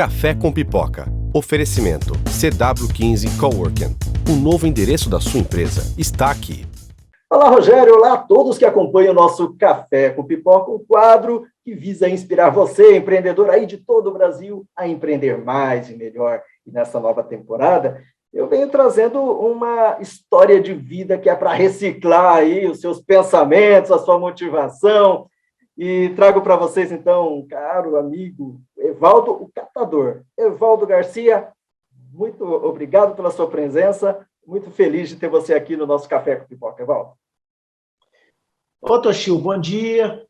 Café com Pipoca. Oferecimento CW15 Coworking. O novo endereço da sua empresa está aqui. Olá, Rogério. Olá a todos que acompanham o nosso Café com Pipoca, um quadro que visa inspirar você, empreendedor aí de todo o Brasil, a empreender mais e melhor. E nessa nova temporada, eu venho trazendo uma história de vida que é para reciclar aí os seus pensamentos, a sua motivação. E trago para vocês, então, um caro amigo, Evaldo, o Catador. Evaldo Garcia, muito obrigado pela sua presença. Muito feliz de ter você aqui no nosso Café com Pipoca, Evaldo. Ô, Toshio, bom dia.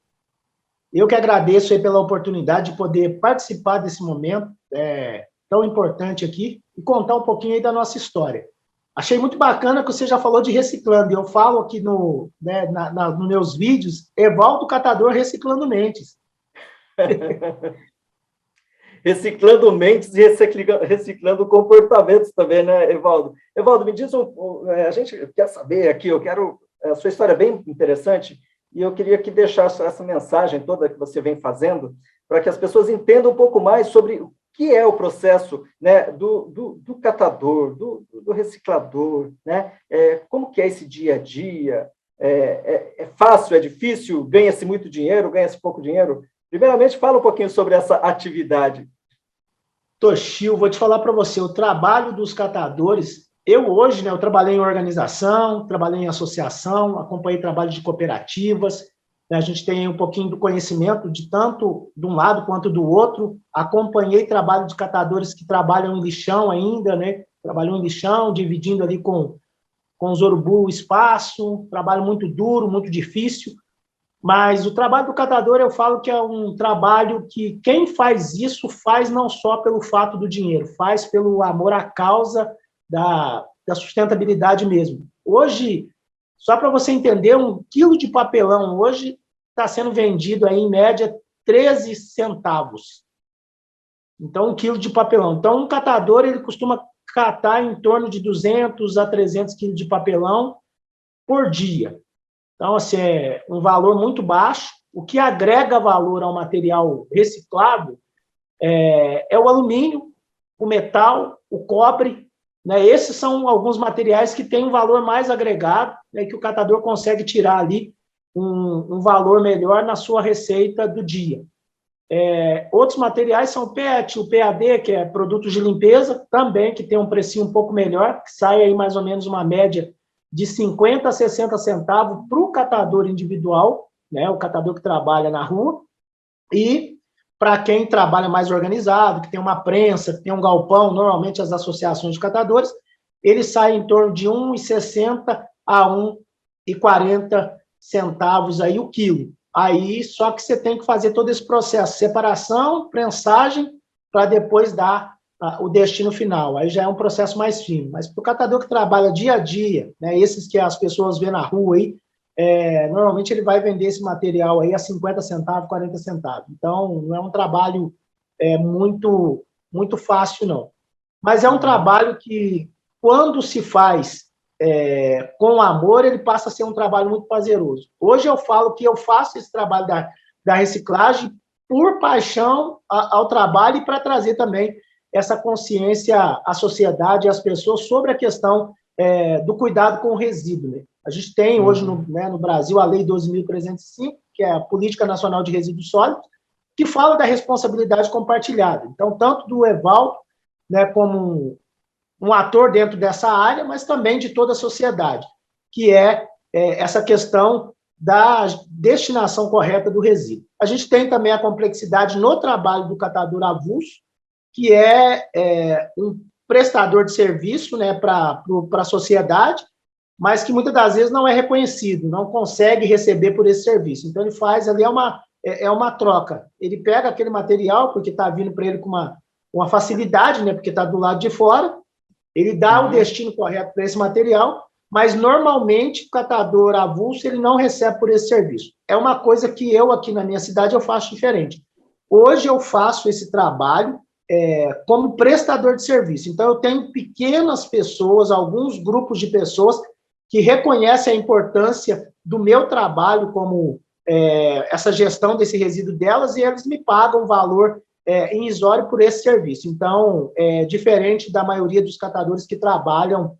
Eu que agradeço aí pela oportunidade de poder participar desse momento tão importante aqui e contar um pouquinho aí da nossa história. Achei muito bacana que você já falou de reciclando. Eu falo aqui nos meus vídeos, Evaldo Catador reciclando mentes. Reciclando mentes e reciclando comportamentos também, né, Evaldo? Evaldo, me diz, a gente quer saber aqui, a sua história é bem interessante, e eu queria que deixasse essa mensagem toda que você vem fazendo, para que as pessoas entendam um pouco mais sobre o que é o processo, né, do catador, do reciclador, né? Como que é esse dia a dia? É fácil, é difícil? Ganha-se muito dinheiro, ganha-se pouco dinheiro? Primeiramente, fala um pouquinho sobre essa atividade. Toshio, vou te falar para você, o trabalho dos catadores, eu hoje, né, eu trabalhei em organização, trabalhei em associação, acompanhei trabalho de cooperativas, né, a gente tem um pouquinho do conhecimento de tanto de um lado quanto do outro, acompanhei trabalho de catadores que trabalham em lixão ainda, né, trabalham em lixão, dividindo ali com os urubu o espaço, trabalho muito duro, muito difícil, mas o trabalho do catador, eu falo que é um trabalho que quem faz isso faz não só pelo fato do dinheiro, faz pelo amor à causa da sustentabilidade mesmo. Hoje, só para você entender, 1 quilo de papelão hoje está sendo vendido aí, em média, 13 centavos. Então, 1 quilo de papelão. Então, um catador, ele costuma catar em torno de 200 a 300 quilos de papelão por dia. Então, assim, é um valor muito baixo. O que agrega valor ao material reciclado é o alumínio, o metal, o cobre, né? Esses são alguns materiais que têm um valor mais agregado, né, que o catador consegue tirar ali um valor melhor na sua receita do dia. Outros materiais são o PET, o PAD, que é produtos de limpeza, também, que tem um precinho um pouco melhor, que sai aí mais ou menos uma média de 50 a 60 centavos para o catador individual, né, o catador que trabalha na rua, e para quem trabalha mais organizado, que tem uma prensa, que tem um galpão, normalmente as associações de catadores, ele sai em torno de 1,60 a 1,40 centavos aí o quilo. Aí, só que você tem que fazer todo esse processo, separação, prensagem, para depois dar o destino final. Aí já é um processo mais fino. Mas para o catador que trabalha dia a dia, né, esses que as pessoas vêem na rua aí, normalmente ele vai vender esse material aí a 50 centavos, 40 centavos. Então, não é um trabalho muito, muito fácil, não. Mas é um trabalho que, quando se faz com amor, ele passa a ser um trabalho muito prazeroso. Hoje eu falo que eu faço esse trabalho da reciclagem por paixão ao trabalho e para trazer também essa consciência à sociedade e às pessoas sobre a questão do cuidado com o resíduo, né? A gente tem hoje no Brasil a Lei 12.305, que é a Política Nacional de Resíduos Sólidos, que fala da responsabilidade compartilhada. Então, tanto do Evaldo, né, como um ator dentro dessa área, mas também de toda a sociedade, que essa questão da destinação correta do resíduo. A gente tem também a complexidade no trabalho do catador avulso, que é um prestador de serviço, né, para a sociedade, mas que muitas das vezes não é reconhecido, não consegue receber por esse serviço. Então, ele faz ali, é uma troca. Ele pega aquele material, porque está vindo para ele com uma facilidade, né, porque está do lado de fora, ele dá o destino correto para esse material, mas, normalmente, o catador avulso, ele não recebe por esse serviço. É uma coisa que eu, aqui na minha cidade, eu faço diferente. Hoje, eu faço esse trabalho como prestador de serviço. Então, eu tenho pequenas pessoas, alguns grupos de pessoas que reconhecem a importância do meu trabalho como essa gestão desse resíduo delas, e eles me pagam um valor em Isório por esse serviço. Então, diferente da maioria dos catadores que trabalham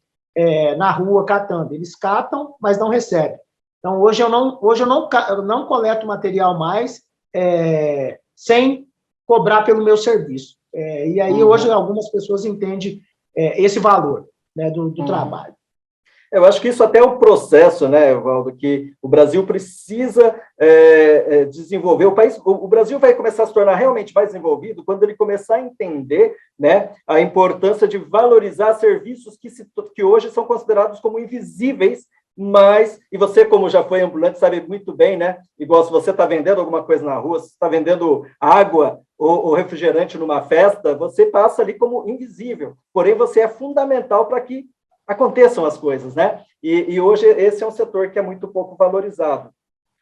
na rua catando. Eles catam, mas não recebem. Então, hoje eu não coleto material mais sem cobrar pelo meu serviço. E aí, hoje, algumas pessoas entendem esse valor, né, do trabalho. Eu acho que isso até é um processo, né, Evaldo, que o Brasil precisa desenvolver. O Brasil vai começar a se tornar realmente mais desenvolvido quando ele começar a entender, né, a importância de valorizar serviços que hoje são considerados como invisíveis, mas, e você, como já foi ambulante, sabe muito bem, né? Igual se você está vendendo alguma coisa na rua, se está vendendo água ou refrigerante numa festa, você passa ali como invisível. Porém, você é fundamental para que aconteçam as coisas, né? E hoje esse é um setor que é muito pouco valorizado.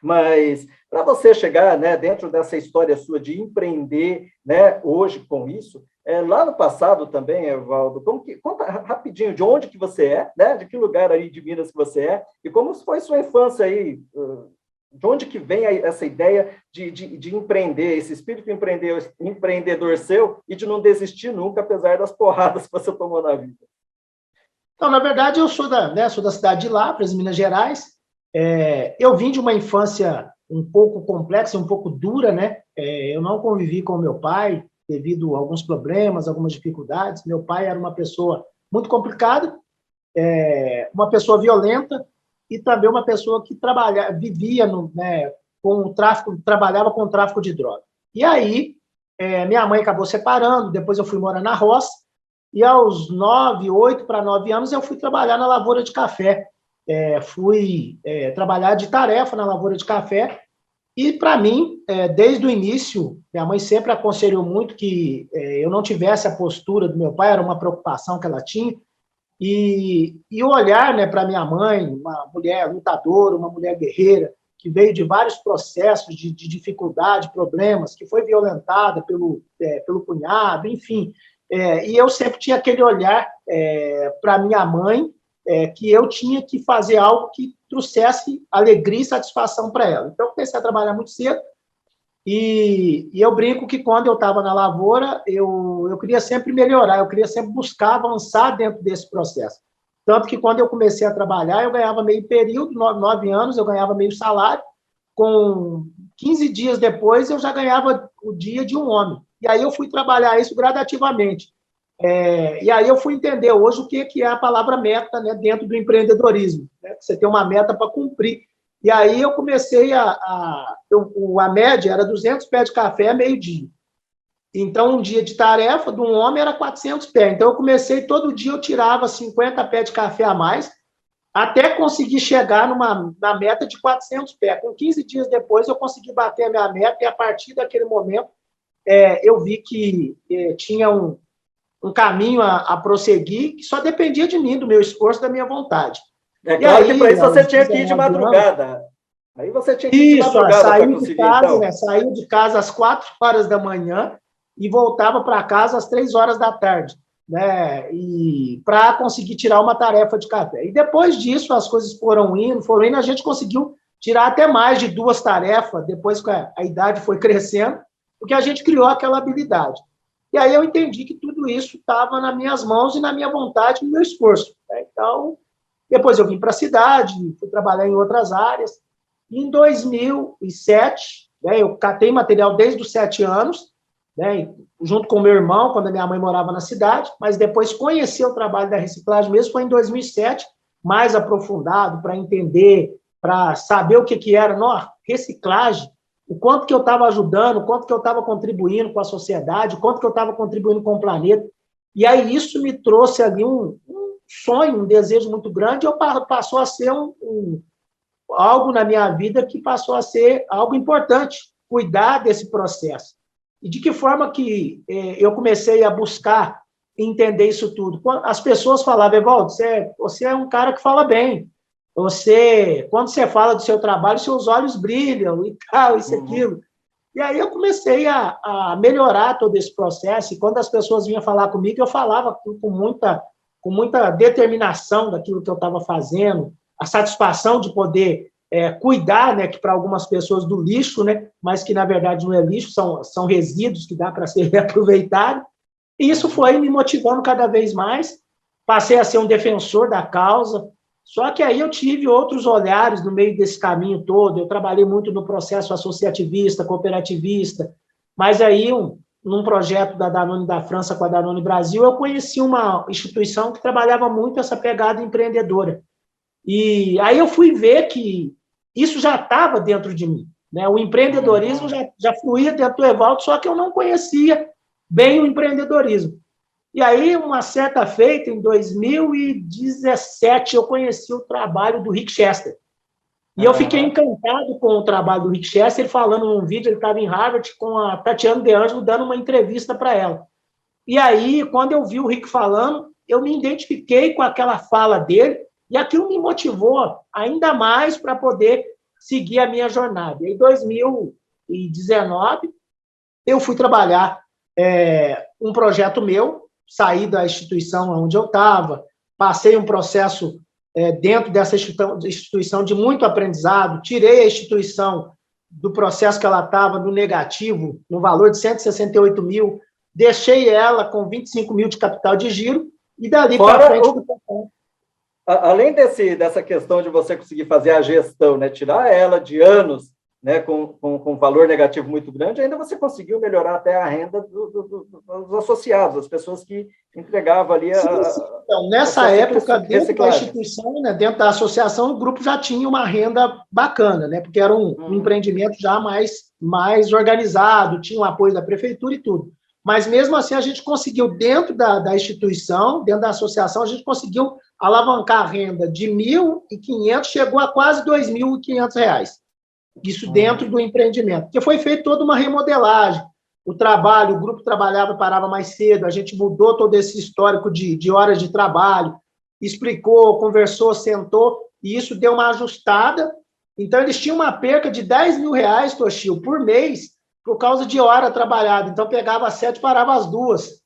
Mas para você chegar, né, dentro dessa história sua de empreender, né, hoje com isso, lá no passado também, Evaldo, conta rapidinho de onde que você é, né, de que lugar aí de Minas que você é, e como foi sua infância aí, de onde que vem essa ideia de empreender, esse espírito empreendedor seu e de não desistir nunca, apesar das porradas que você tomou na vida. Então, na verdade, eu sou da cidade de Lavras, Minas Gerais. Eu vim de uma infância um pouco complexa, um pouco dura, né? Eu não convivi com meu pai devido a alguns problemas, algumas dificuldades. Meu pai era uma pessoa muito complicada, uma pessoa violenta e também uma pessoa que vivia com o tráfico, trabalhava com o tráfico de droga. E aí, minha mãe acabou separando, depois eu fui morar na roça, e aos 8 para 9 anos, eu fui trabalhar na lavoura de café. Fui trabalhar de tarefa na lavoura de café. E, para mim, desde o início, minha mãe sempre aconselhou muito que eu não tivesse a postura do meu pai, era uma preocupação que ela tinha. E olhar, né, para minha mãe, uma mulher lutadora, uma mulher guerreira, que veio de vários processos de dificuldade, problemas, que foi violentada pelo cunhado, enfim. E eu sempre tinha aquele olhar para minha mãe, que eu tinha que fazer algo que trouxesse alegria e satisfação para ela. Então, eu comecei a trabalhar muito cedo e eu brinco que quando eu estava na lavoura, eu queria sempre melhorar, eu queria sempre buscar avançar dentro desse processo. Tanto que quando eu comecei a trabalhar, eu ganhava meio período, 9 anos, eu ganhava meio salário, com 15 dias depois, eu já ganhava o dia de um homem. E aí eu fui trabalhar isso gradativamente. E aí eu fui entender hoje o que é a palavra meta, né, dentro do empreendedorismo. Né? Você tem uma meta para cumprir. E aí eu comecei a média era 200 pés de café meio-dia. Então, um dia de tarefa de um homem era 400 pés. Então, eu comecei, todo dia eu tirava 50 pés de café a mais, até conseguir chegar na meta de 400 pés. Com 15 dias depois, eu consegui bater a minha meta, e a partir daquele momento, eu vi que tinha um caminho a prosseguir, que só dependia de mim, do meu esforço, da minha vontade. Claro que para isso você tinha que ir de madrugada. Aí você tinha que ir de madrugada para conseguir, então. Saiu de casa às 4 horas da manhã e voltava para casa às 3 horas da tarde, né? E para conseguir tirar uma tarefa de café. E depois disso, as coisas foram indo, a gente conseguiu tirar até mais de 2 tarefas, depois que a idade foi crescendo, porque a gente criou aquela habilidade. E aí eu entendi que tudo isso estava nas minhas mãos e na minha vontade e no meu esforço. Né? Então, depois eu vim para a cidade, fui trabalhar em outras áreas. Em 2007, né, eu catei material desde os 7 anos, né, junto com meu irmão, quando a minha mãe morava na cidade, mas depois conheci o trabalho da reciclagem mesmo, foi em 2007, mais aprofundado, para entender, para saber o que era reciclagem, o quanto que eu estava ajudando, o quanto que eu estava contribuindo com a sociedade, o quanto que eu estava contribuindo com o planeta. E aí isso me trouxe ali um sonho, um desejo muito grande, e passou a ser algo na minha vida que passou a ser algo importante, cuidar desse processo. E de que forma que eu comecei a buscar entender isso tudo? As pessoas falavam, Evaldo, você é um cara que fala bem. Quando você fala do seu trabalho, seus olhos brilham e tal, isso, aquilo. E aí eu comecei a melhorar todo esse processo, e quando as pessoas vinham falar comigo, eu falava com muita determinação daquilo que eu estava fazendo, a satisfação de poder cuidar, né, que para algumas pessoas do lixo, né, mas que na verdade não é lixo, são resíduos que dá para ser reaproveitado. E isso foi me motivando cada vez mais. Passei a ser um defensor da causa. Só que aí eu tive outros olhares no meio desse caminho todo. Eu trabalhei muito no processo associativista, cooperativista, mas aí, num projeto da Danone da França com a Danone Brasil, eu conheci uma instituição que trabalhava muito essa pegada empreendedora. E aí eu fui ver que isso já estava dentro de mim, né? O empreendedorismo já fluía dentro do Evaldo, só que eu não conhecia bem o empreendedorismo. E aí, uma certa feita, em 2017, eu conheci o trabalho do Rick Chester. E eu fiquei encantado com o trabalho do Rick Chester, ele falando num vídeo, ele estava em Harvard com a Tatiana De Angelo dando uma entrevista para ela. E aí, quando eu vi o Rick falando, eu me identifiquei com aquela fala dele, e aquilo me motivou ainda mais para poder seguir a minha jornada. E em 2019, eu fui trabalhar um projeto meu, saí da instituição onde eu estava, passei um processo dentro dessa instituição de muito aprendizado, tirei a instituição do processo que ela estava no negativo, no valor de 168 mil, deixei ela com 25 mil de capital de giro, e dali para frente... Além dessa questão de você conseguir fazer a gestão, né, tirar ela de anos, né, com valor negativo muito grande, ainda você conseguiu melhorar até a renda dos associados, as pessoas que entregavam ali Então, nessa época, dentro da instituição, né, dentro da associação, o grupo já tinha uma renda bacana, né, porque era um empreendimento já mais organizado, tinha o apoio da prefeitura e tudo. Mas, mesmo assim, a gente conseguiu, dentro da instituição, dentro da associação, a gente conseguiu alavancar a renda de R$ 1.500, chegou a quase R$ 2.500. Isso dentro do empreendimento, porque foi feita toda uma remodelagem. O grupo trabalhava, parava mais cedo, a gente mudou todo esse histórico de horas de trabalho, explicou, conversou, sentou, e isso deu uma ajustada. Então, eles tinham uma perca de R$ 10.000, Toshio, por mês, por causa de hora trabalhada. Então, pegava às 7, parava às 2.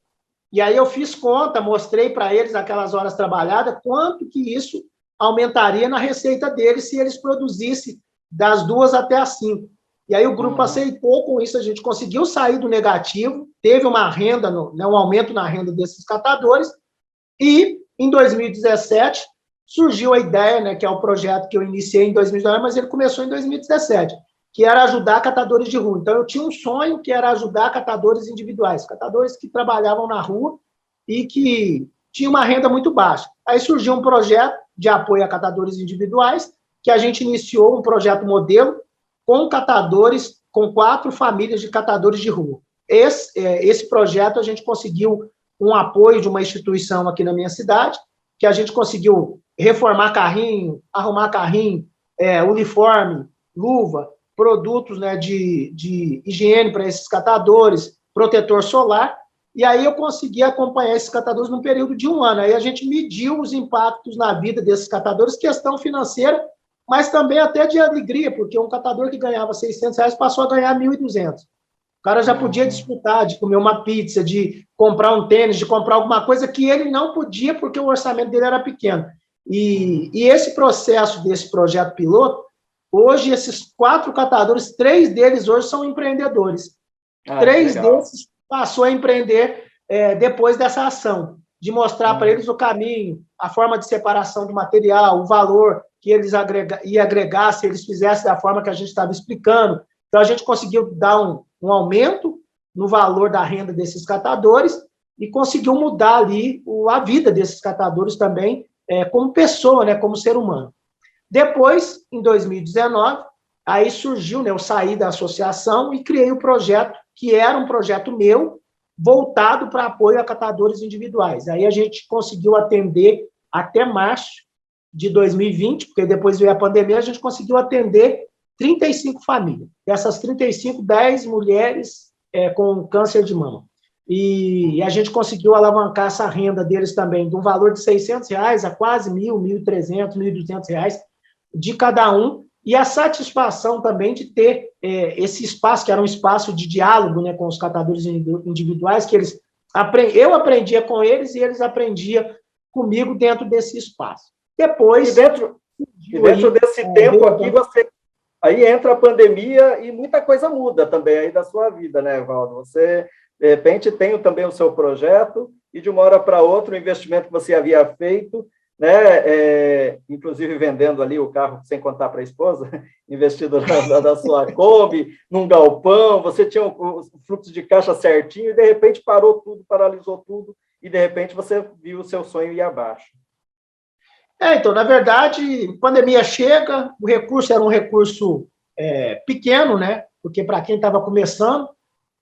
E aí eu fiz conta, mostrei para eles aquelas horas trabalhadas, quanto que isso aumentaria na receita deles se eles produzissem das 2 até as 5. E aí o grupo aceitou, com isso a gente conseguiu sair do negativo, teve uma renda, um aumento na renda desses catadores, e em 2017 surgiu a ideia, né, que é o projeto que eu iniciei em 2019, mas ele começou em 2017, que era ajudar catadores de rua. Então eu tinha um sonho que era ajudar catadores individuais, catadores que trabalhavam na rua e que tinham uma renda muito baixa. Aí surgiu um projeto de apoio a catadores individuais, que a gente iniciou um projeto modelo com catadores, com 4 famílias de catadores de rua. Esse projeto a gente conseguiu um apoio de uma instituição aqui na minha cidade, que a gente conseguiu reformar carrinho, arrumar carrinho, uniforme, luva, produtos, né, de higiene para esses catadores, protetor solar, e aí eu consegui acompanhar esses catadores num período de 1 ano. Aí a gente mediu os impactos na vida desses catadores, questão financeira, mas também até de alegria, porque um catador que ganhava R$600 passou a ganhar 1.200. O cara já podia disputar de comer uma pizza, de comprar um tênis, de comprar alguma coisa que ele não podia porque o orçamento dele era pequeno. E esse processo desse projeto piloto, hoje esses 4 catadores, 3 deles hoje são empreendedores. 3 desses passou a empreender depois dessa ação, de mostrar para eles o caminho, a forma de separação do material, o valor que eles iam agregar se eles fizessem da forma que a gente estava explicando. Então, a gente conseguiu dar um aumento no valor da renda desses catadores e conseguiu mudar ali a vida desses catadores também como pessoa, né, como ser humano. Depois, em 2019, aí surgiu, né, eu saí da associação e criei o projeto, que era um projeto meu, voltado para apoio a catadores individuais. Aí a gente conseguiu atender até março de 2020, porque depois veio a pandemia, a gente conseguiu atender 35 famílias. Dessas 35, 10 mulheres com câncer de mama. E a gente conseguiu alavancar essa renda deles também, de um valor de R$600 a quase R$1.000, R$1.300, R$1.200 de cada um, e a satisfação também de ter esse espaço, que era um espaço de diálogo, né, com os catadores individuais, que eu aprendia com eles e eles aprendiam comigo dentro desse espaço. Depois... E dentro desse tempo aqui, aí entra a pandemia e muita coisa muda também aí da sua vida, né, Evaldo? Você, de repente, tem também o seu projeto e de uma hora para outra o investimento que você havia feito, né, inclusive vendendo ali o carro sem contar para a esposa, investido na sua Kombi, num galpão, você tinha o fluxo de caixa certinho e de repente parou tudo, paralisou tudo e de repente você viu o seu sonho ir abaixo. Então, na verdade, pandemia chega, o recurso era um recurso pequeno, né? Porque para quem estava começando,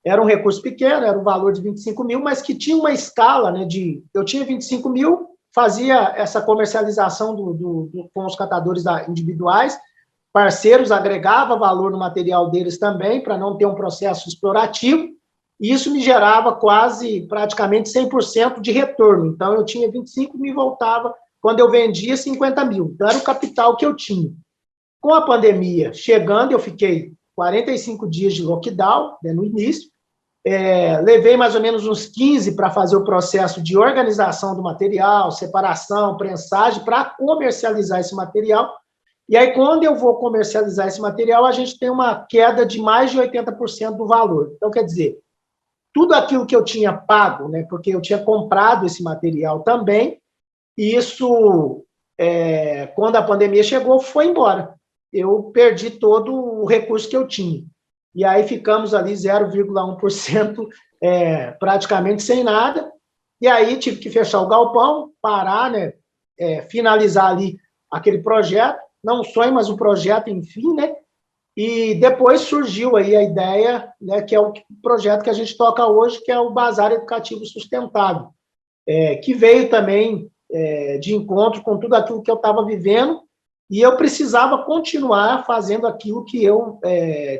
era um recurso pequeno, era um valor de 25 mil, mas que tinha uma escala, né? Eu tinha 25 mil, fazia essa comercialização com os catadores individuais, parceiros, agregava valor no material deles também, para não ter um processo explorativo, e isso me gerava praticamente 100% de retorno. Então, eu tinha 25 mil, voltava. Quando eu vendia, 50 mil. Então, era o capital que eu tinha. Com a pandemia chegando, eu fiquei 45 dias de lockdown, né, no início. Levei mais ou menos uns 15 para fazer o processo de organização do material, separação, prensagem, para comercializar esse material. E aí, quando eu vou comercializar esse material, a gente tem uma queda de mais de 80% do valor. Então, quer dizer, tudo aquilo que eu tinha pago, né, porque eu tinha comprado esse material também, e isso, quando a pandemia chegou, foi embora. Eu perdi todo o recurso que eu tinha. E aí ficamos ali 0,1%, praticamente sem nada. E aí tive que fechar o galpão, parar, né, finalizar ali aquele projeto. Não um sonho, mas um projeto, enfim, né? E depois surgiu aí a ideia, né, que é o projeto que a gente toca hoje, que é o Bazar Educativo Sustentável, que veio também de encontro com tudo aquilo que eu estava vivendo, e eu precisava continuar fazendo aquilo que eu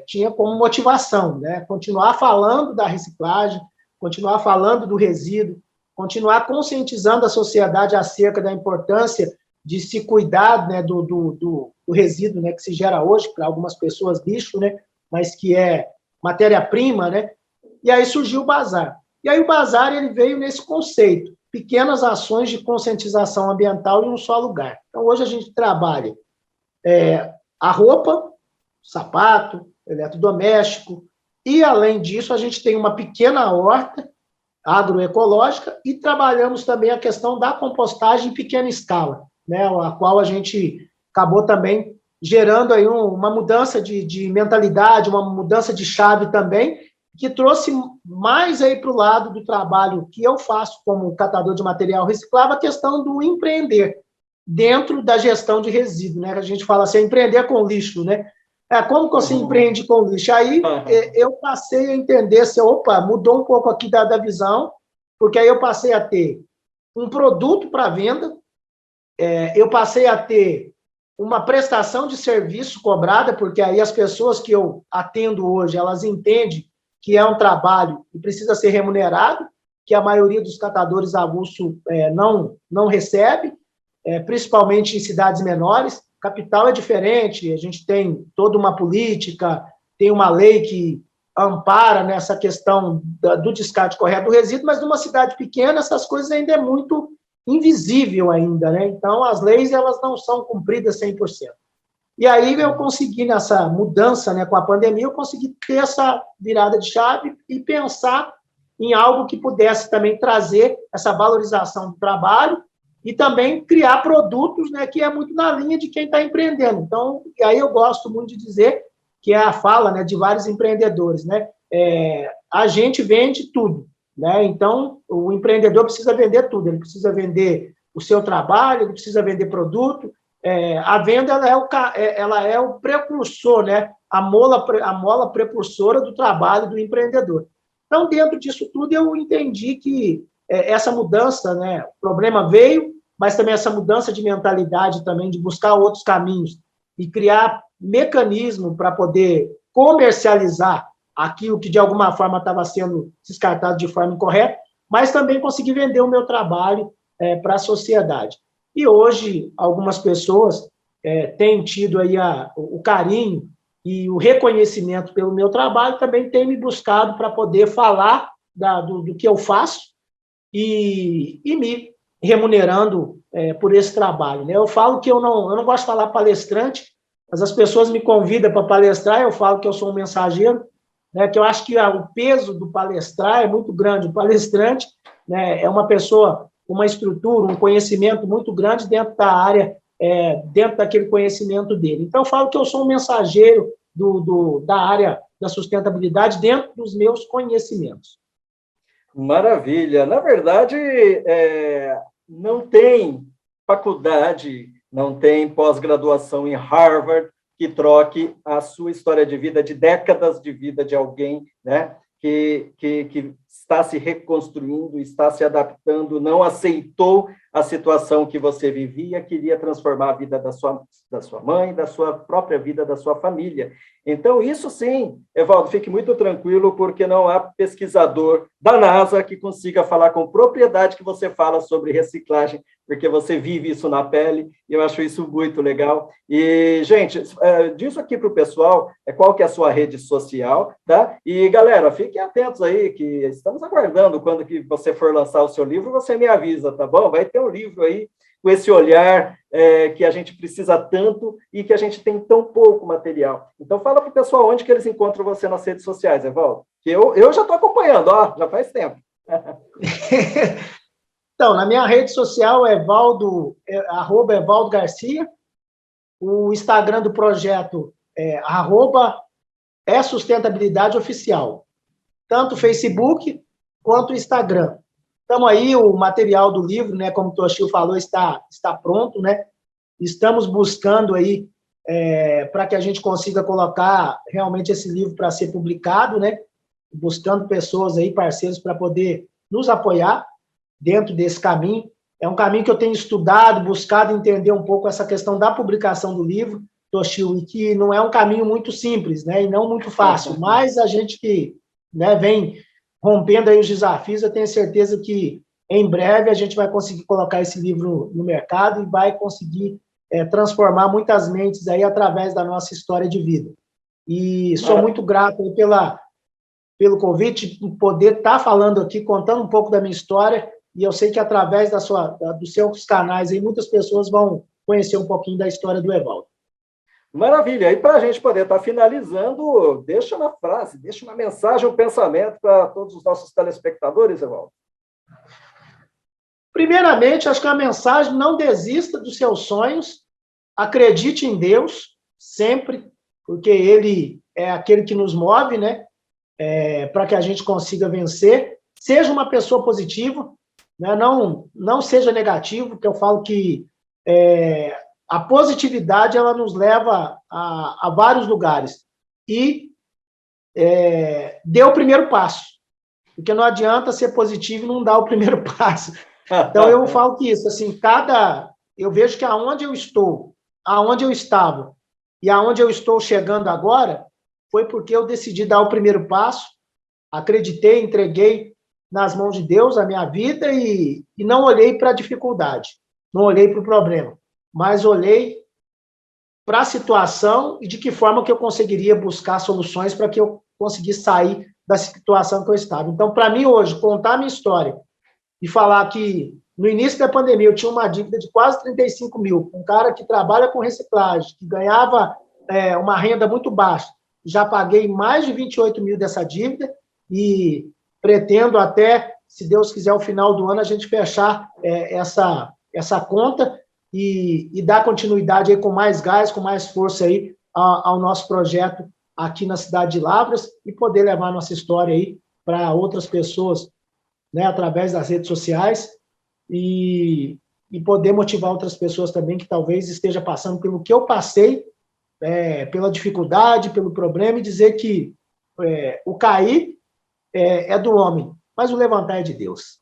tinha como motivação, né? Continuar falando da reciclagem, continuar falando do resíduo, continuar conscientizando a sociedade acerca da importância de se cuidar, né, do resíduo, né, que se gera hoje, para algumas pessoas lixo, né, mas que é matéria-prima, né? E aí surgiu o Bazar. E aí o Bazar ele veio nesse conceito, pequenas ações de conscientização ambiental em um só lugar. Então, hoje a gente trabalha a roupa, sapato, eletrodoméstico, e, além disso, a gente tem uma pequena horta agroecológica e trabalhamos também a questão da compostagem em pequena escala, né, a qual a gente acabou também gerando aí uma mudança de mentalidade, uma mudança de chave também, que trouxe mais aí para o lado do trabalho que eu faço como catador de material reciclável, a questão do empreender dentro da gestão de resíduo, né? A gente fala assim, empreender com lixo, né? Como que você empreende com lixo? Aí eu passei a entender, assim, mudou um pouco aqui da visão, porque aí eu passei a ter um produto para venda, eu passei a ter uma prestação de serviço cobrada, porque aí as pessoas que eu atendo hoje, elas entendem que é um trabalho que precisa ser remunerado, que a maioria dos catadores avulso não recebe, principalmente em cidades menores. Capital é diferente, a gente tem toda uma política, tem uma lei que ampara nessa questão do descarte correto do resíduo, mas numa cidade pequena essas coisas ainda é muito invisível ainda, né? Então, as leis elas não são cumpridas 100%. E aí eu consegui, nessa mudança, né, com a pandemia, eu consegui ter essa virada de chave e pensar em algo que pudesse também trazer essa valorização do trabalho e também criar produtos, né, que é muito na linha de quem está empreendendo. Então, e aí eu gosto muito de dizer que é a fala, né, de vários empreendedores, né? A gente vende tudo, né? Então, o empreendedor precisa vender tudo, ele precisa vender o seu trabalho, ele precisa vender produto. A venda ela é o precursor, né? A mola precursora do trabalho do empreendedor. Então, dentro disso tudo, eu entendi que essa mudança, né? O problema veio, mas também essa mudança de mentalidade também, de buscar outros caminhos e criar mecanismo para poder comercializar aquilo que, de alguma forma, estava sendo descartado de forma incorreta, mas também conseguir vender o meu trabalho para a sociedade. E hoje, algumas pessoas têm tido aí o carinho e o reconhecimento pelo meu trabalho, também têm me buscado para poder falar do que eu faço e me remunerando por esse trabalho, né? Eu falo que eu não gosto de falar palestrante, mas as pessoas me convidam para palestrar, eu falo que eu sou um mensageiro, né, que eu acho que o peso do palestrar é muito grande. O palestrante, né, é uma pessoa com uma estrutura, um conhecimento muito grande dentro da área, dentro daquele conhecimento dele. Então, eu falo que eu sou um mensageiro da área da sustentabilidade dentro dos meus conhecimentos. Maravilha. Na verdade, não tem faculdade, não tem pós-graduação em Harvard que troque a sua história de vida, de décadas de vida de alguém, né, que está se reconstruindo, está se adaptando, não aceitou a situação que você vivia, queria transformar a vida da sua mãe, da sua própria vida, da sua família. Então, isso sim, Evaldo, fique muito tranquilo, porque não há pesquisador da NASA que consiga falar com propriedade que você fala sobre reciclagem, porque você vive isso na pele, e eu acho isso muito legal. E, gente, diz aqui para o pessoal qual que é a sua rede social, tá? E, galera, fiquem atentos aí, que estamos aguardando quando que você for lançar o seu livro, você me avisa, tá bom? Vai ter um livro aí com esse olhar que a gente precisa tanto e que a gente tem tão pouco material. Então, fala para o pessoal onde que eles encontram você nas redes sociais, Evaldo, que eu já estou acompanhando, já faz tempo. Então, na minha rede social é @Evaldo Garcia, o Instagram do projeto é Sustentabilidade Oficial, tanto Facebook quanto Instagram. Então, aí o material do livro, né, como o Toshio falou, está pronto, né? Estamos buscando aí para que a gente consiga colocar realmente esse livro para ser publicado, né? Buscando pessoas aí, parceiros, para poder nos apoiar dentro desse caminho. É um caminho que eu tenho estudado, buscado entender um pouco essa questão da publicação do livro, Toshio, e que não é um caminho muito simples, né? E não muito fácil, mas a gente que, né, vem rompendo aí os desafios, eu tenho certeza que em breve a gente vai conseguir colocar esse livro no mercado e vai conseguir transformar muitas mentes aí através da nossa história de vida. E sou muito grato aí pelo convite, por poder estar falando aqui, contando um pouco da minha história, e eu sei que através dos seus canais aí, muitas pessoas vão conhecer um pouquinho da história do Evaldo. Maravilha. E para a gente poder estar finalizando, deixa uma frase, deixa uma mensagem, um pensamento para todos os nossos telespectadores, Evaldo. Primeiramente, acho que a mensagem: não desista dos seus sonhos, acredite em Deus, sempre, porque Ele é aquele que nos move, né, para que a gente consiga vencer. Seja uma pessoa positiva, né, não seja negativo, porque eu falo que a positividade, ela nos leva a vários lugares. E dê o primeiro passo, porque não adianta ser positivo e não dar o primeiro passo. Então, eu falo que isso, assim, eu vejo que aonde eu estou, aonde eu estava e aonde eu estou chegando agora, foi porque eu decidi dar o primeiro passo, acreditei, entreguei nas mãos de Deus a minha vida e não olhei para a dificuldade, não olhei para o problema, mas olhei para a situação e de que forma que eu conseguiria buscar soluções para que eu conseguisse sair da situação que eu estava. Então, para mim, hoje, contar a minha história e falar que no início da pandemia eu tinha uma dívida de quase 35 mil, um cara que trabalha com reciclagem, que ganhava uma renda muito baixa, já paguei mais de 28 mil dessa dívida e pretendo até, se Deus quiser, ao final do ano, a gente fechar essa conta e dar continuidade aí com mais gás, com mais força aí ao nosso projeto aqui na cidade de Lavras e poder levar nossa história aí para outras pessoas, né, através das redes sociais e poder motivar outras pessoas também que talvez esteja passando pelo que eu passei, pela dificuldade, pelo problema, e dizer que o cair é do homem, mas o levantar é de Deus.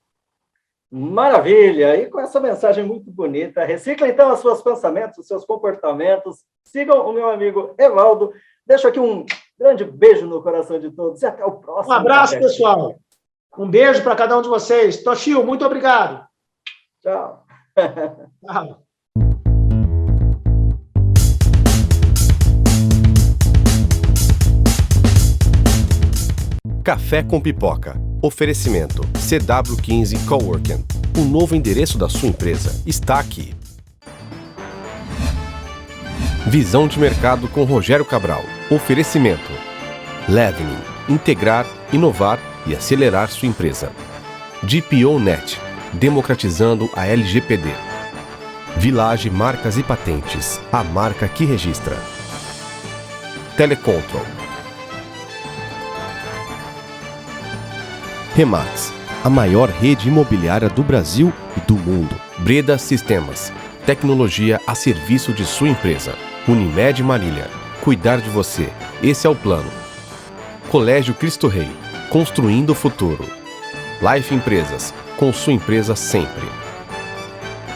Maravilha! E com essa mensagem muito bonita, recicla então os seus pensamentos, os seus comportamentos, sigam o meu amigo Evaldo. Deixo aqui um grande beijo no coração de todos e até o próximo. Um abraço, pessoal. Um beijo para cada um de vocês. Toshio, muito obrigado. Tchau. Tchau. Café com Pipoca. Oferecimento CW15 Coworking. O novo endereço da sua empresa está aqui. Visão de mercado com Rogério Cabral. Oferecimento: Levening, integrar, inovar e acelerar sua empresa. GPO.net, democratizando a LGPD. Village Marcas e Patentes, a marca que registra. Telecontrol. Remax, a maior rede imobiliária do Brasil e do mundo. Breda Sistemas, tecnologia a serviço de sua empresa. Unimed Marília, cuidar de você, esse é o plano. Colégio Cristo Rei, construindo o futuro. Life Empresas, com sua empresa sempre.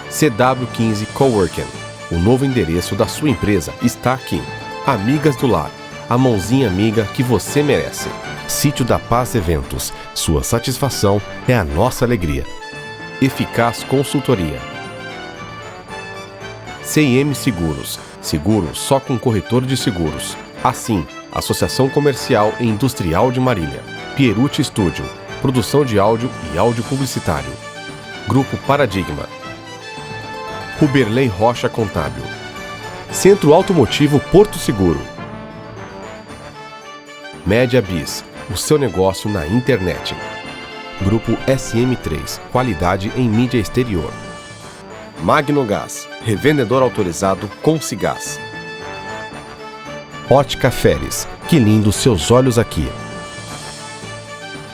CW15 Coworking, o novo endereço da sua empresa está aqui. Amigas do Lar, a mãozinha amiga que você merece. Sítio da Paz Eventos, sua satisfação é a nossa alegria. Eficaz Consultoria. CIM Seguros, seguro só com corretor de seguros. Assim, Associação Comercial e Industrial de Marília. Pierucci Studio, produção de áudio e áudio publicitário. Grupo Paradigma. Ruberley Rocha Contábil. Centro Automotivo Porto Seguro. Média Bis, o seu negócio na internet. Grupo SM3, qualidade em mídia exterior. Magnogás, revendedor autorizado com Cigás. Ótica Feres, que lindo seus olhos aqui.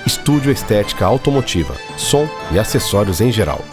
Estúdio Estética Automotiva, som e acessórios em geral.